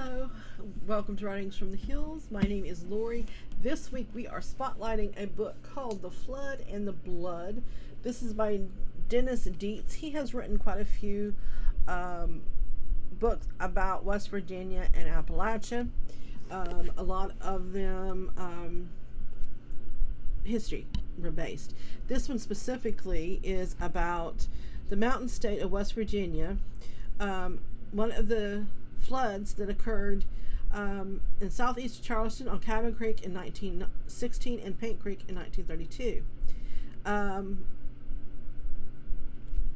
Hello, welcome to Writings from the Hills. My name is Lori. This week we are spotlighting a book called The Flood and the Blood. This is by Deitz. He has written quite a few books about West Virginia and Appalachia. A lot of them history based. This one specifically is about the mountain state of West Virginia. One of the floods that occurred in southeast Charleston on Cabin Creek in 1916 and Paint Creek in 1932.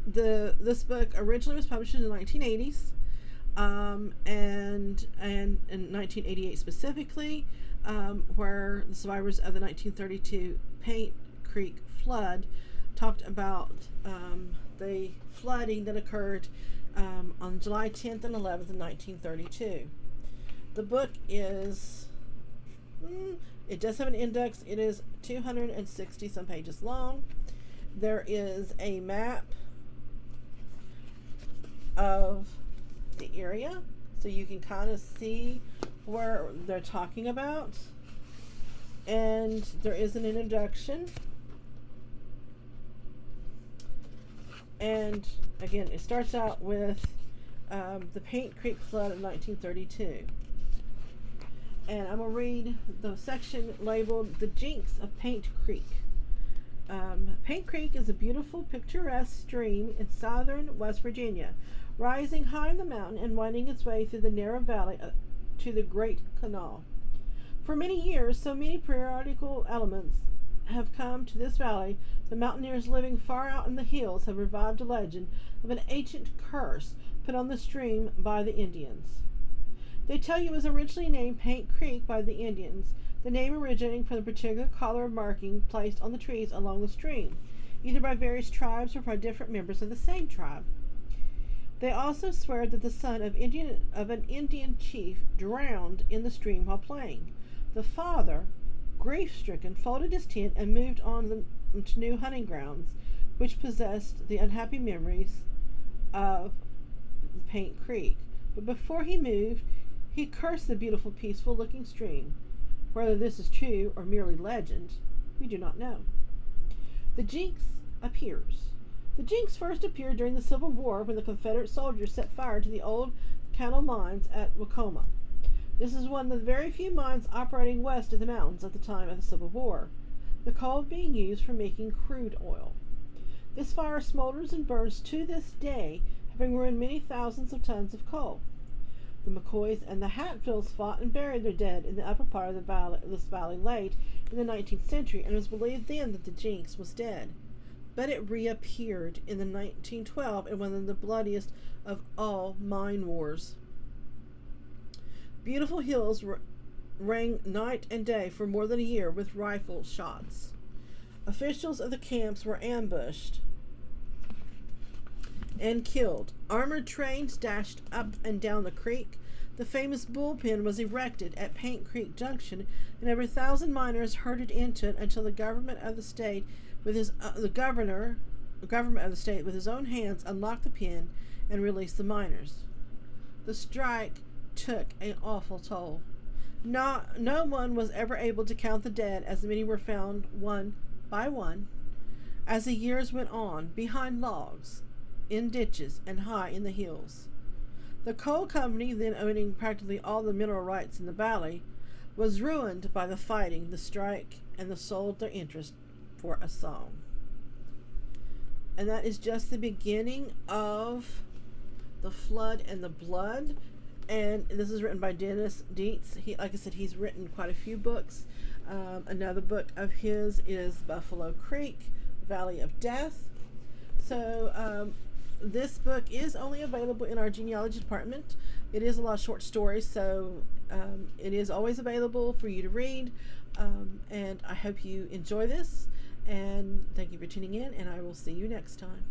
This book originally was published in the 1980s, and in 1988 specifically, where the survivors of the 1932 Paint Creek flood talked about the flooding that occurred on July 10th and 11th of 1932. The book is, it does have an index. It is 260 some pages long. There is a map of the area, so you can kind of see where they're talking about. And there is an introduction. And again, it starts out with the Paint Creek flood of 1932. And I'm going to read the section labeled The Jinx of Paint Creek. Paint Creek is a beautiful, picturesque stream in southern West Virginia, rising high in the mountain and winding its way through the narrow valley to the Great Canal. For many years, so many periodical elements have come to this valley, the mountaineers living far out in the hills have revived a legend of an ancient curse put on the stream by the Indians. They tell you it was originally named Paint Creek by the Indians, the name originating from the particular color of marking placed on the trees along the stream, either by various tribes or by different members of the same tribe. They also swear that the son of an Indian chief drowned in the stream while playing. The father, grief-stricken, folded his tent and moved on to new hunting grounds, which possessed the unhappy memories of Paint Creek. But before he moved, he cursed the beautiful, peaceful-looking stream. Whether this is true or merely legend, we do not know. The Jinx appears. The Jinx first appeared during the Civil War when the Confederate soldiers set fire to the old cattle mines at Wacoma. This is one of the very few mines operating west of the mountains at the time of the Civil War, the coal being used for making crude oil. This fire smolders and burns to this day, having ruined many thousands of tons of coal. The McCoys and the Hatfields fought and buried their dead in the upper part of this valley late in the 19th century, and it was believed then that the Jinx was dead. But it reappeared in the 1912 in one of the bloodiest of all mine wars. Beautiful hills rang night and day for more than a year with rifle shots. Officials of the camps were ambushed and killed. Armored trains dashed up and down the creek. The famous bullpen was erected at Paint Creek Junction, and over 1,000 miners herded into it until the government of the state, with the government of the state, with his own hands, unlocked the pen and released the miners. The strike took an awful toll. No one was ever able to count the dead, as many were found one by one as the years went on, behind logs, in ditches, and high in the hills. The coal company, then owning practically all the mineral rights in the valley, was ruined by the fighting, the strike, and sold their interest for a song. And that is just the beginning of The Flood and the Blood. And this is written by Deitz. Like I said, he's written quite a few books. Another book of his is Buffalo Creek, Valley of Death. So this book is only available in our genealogy department. It is a lot of short stories, so it is always available for you to read. And I hope you enjoy this. And thank you for tuning in, and I will see you next time.